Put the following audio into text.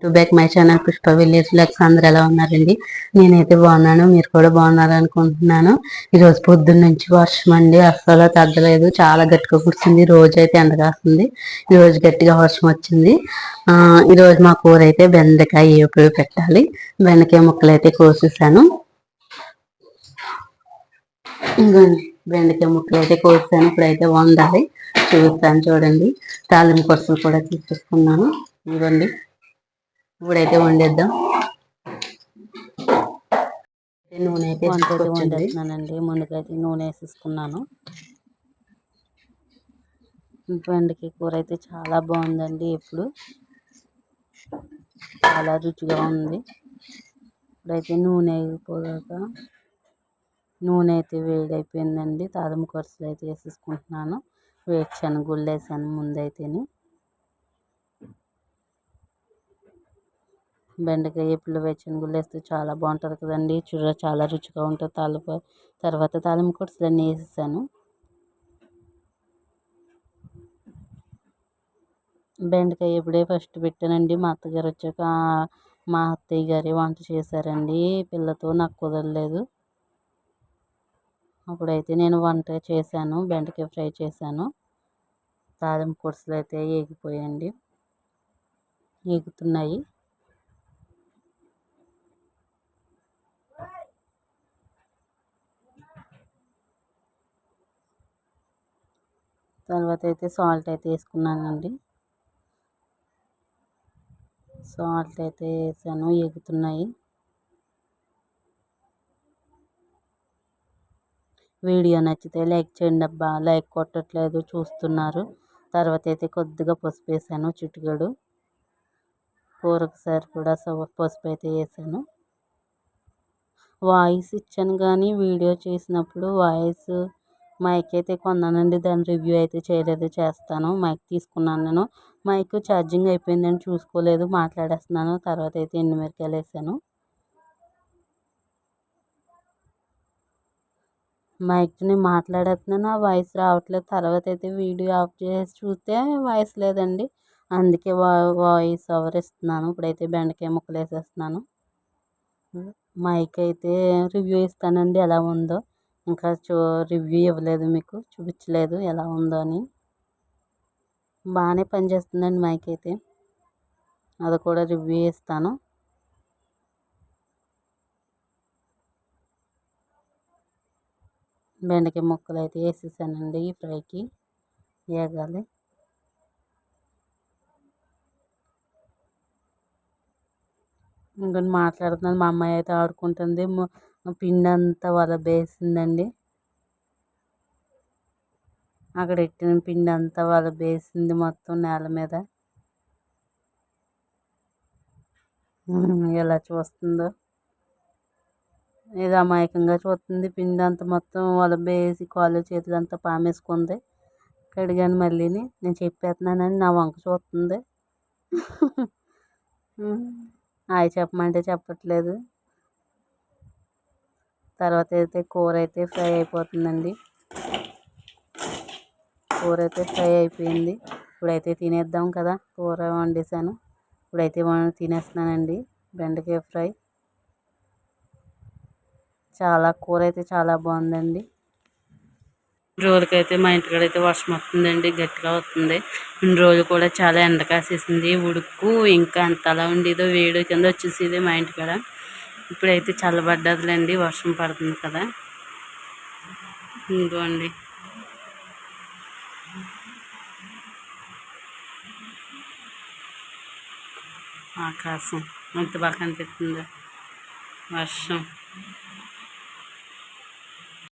To back my channel Pushpa village blogs. అందరు ఎలా ఉన్నారండి? నేనైతే బాగున్నాను, మీరు కూడా బాగున్నారు అనుకుంటున్నాను. ఈరోజు పొద్దున్న నుంచి వర్షం అండి, అస్సలు తగ్గలేదు. చాలా గట్టిగా కురిసింది. రోజు అయితే ఎండ కాస్తుంది, ఈ రోజు గట్టిగా వర్షం వచ్చింది. ఈరోజు మా కూర అయితే బెండకాయ ఏపుడు పెట్టాలి. బెండకాయ ముక్కలు అయితే కోసేసాను. ఇంకోండి, బెండకాయ ముక్కలు అయితే కోసాను. ఇప్పుడైతే వండాలి, చూస్తాను చూడండి. తాలింపు కొరసలు కూడా తీసుకున్నాను. ఇవ్వండి, ఇప్పుడైతే వండేద్దాం. నూనె అయితే వంట అయితే వండేస్తున్నానండి. ముందుకైతే నూనె వేసేసుకున్నాను. బెండకాయ కూర అయితే చాలా బాగుందండి. ఇప్పుడు చాలా రుచిగా ఉంది. ఇప్పుడైతే నూనె అయిపోయాక నూనె అయితే వేడైపోయిందండి. తాలింపు కొరసలు అయితే వేసేసుకుంటున్నాను. వేసాను, గుళ్ళు వేసాను ముందైతేని. బెండకాయ ఎప్పుడు వేసిన గుళ్ళు వేస్తే చాలా బాగుంటుంది కదండి. చాలా రుచిగా ఉంటుంది. తర్వాత తాలింపు కొరసలు అన్నీ వేసేసాను. బెండకాయ ఎప్పుడే ఫస్ట్ పెట్టానండి. మా అత్తగారు వచ్చాక మా అత్తయ్య గారి వంట చేశారండి. పిల్లతో నాకు కుదరలేదు. అప్పుడైతే నేను వంట చేశాను, బెండకాయ ఫ్రై చేశాను. తాలింపు కొరసలు అయితే ఏగిపోయాయండి, ఏగుతున్నాయి. తర్వాత అయితే సాల్ట్ అయితే వేసుకున్నానండి. సాల్ట్ అయితే వేసాను, ఎగుతున్నాయి. వీడియో నచ్చితే లైక్ చేయండి అబ్బా, లైక్ కొట్టట్లేదు, చూస్తున్నారు. తర్వాత అయితే కొద్దిగా పసుపు వేసాను, చిటికెడు. కూరకు సరిపడా పసుపు అయితే వేసాను. వాయిస్ ఇచ్చాను కానీ వీడియో చేసినప్పుడు మైక్ అయితే కొన్నానండి. దాని రివ్యూ అయితే చేయలేదు, చేస్తాను. మైక్ తీసుకున్నాను నేను. మైక్ ఛార్జింగ్ అయిపోయిందని చూసుకోలేదు, మాట్లాడేస్తున్నాను. తర్వాత అయితే ఎండుమిరకాయలు వేసాను. మైక్ని మాట్లాడేస్తున్నాను, ఆ వాయిస్ రావట్లేదు. తర్వాత అయితే వీడియో ఆఫ్ చేసి చూస్తే వాయిస్ లేదండి. అందుకే వాయిస్ ఓవర్ ఇస్తున్నాను. ఇప్పుడైతే బెండకాయ ముక్కలు వేసేస్తున్నాను. మైక్ అయితే రివ్యూ ఇస్తానండి ఎలా ఉందో. ఇంకా రివ్యూ ఇవ్వలేదు, మీకు చూపించలేదు ఎలా ఉందో అని. బాగానే పనిచేస్తుందండి మైక్ అయితే, అది కూడా రివ్యూ ఇస్తాను. బెండకాయ ముక్కలు అయితే వేసేసానండి. ఈ ఫ్రైకి వేగాలి. ఇంకా మాట్లాడుతున్నాను. మా అమ్మాయి అయితే ఆడుకుంటుంది. పిండి అంతా వలబేసిందండి. అక్కడ ఎట్టిన పిండి అంతా వలబేసింది మొత్తం నేల మీద. ఎలా చూస్తుందో, ఏదో అమాయకంగా చూస్తుంది. పిండి అంతా మొత్తం వలబేసి కాళ్ళు చేతులు అంతా పామేసుకుంది. కడిగాను మళ్ళీని. నేను చెప్పేస్తున్నానని నా వంక చూస్తుంది. హాయ్ చెప్పమంటే చెప్పట్లేదు. తర్వాత అయితే కూర అయితే ఫ్రై అయిపోతుందండి. కూర అయితే ఫ్రై అయిపోయింది. ఇప్పుడైతే తినేద్దాం కదా. కూర వండేసాను, ఇప్పుడైతే తినేస్తున్నానండి. బెండకాయ ఫ్రై కూర అయితే చాలా బాగుందండి. రోజుకైతే మా ఇంటికాడ అయితే వర్షం వస్తుందండి, గట్టిగా వస్తుంది. ఇన్ని రోజులు కూడా చాలా ఎండ కాసేసింది. ఉడుకు ఇంకా అంతలా ఉండేదో వేడి కింద వచ్చేసేది మా ఇంటికాడ. ఇప్పుడైతే చల్లబడ్డదులేండి, వర్షం పడుతుంది కదా. ఇంకోండి, ఆకాశం ఎంత బాగా కనిపిస్తుందో. వర్షం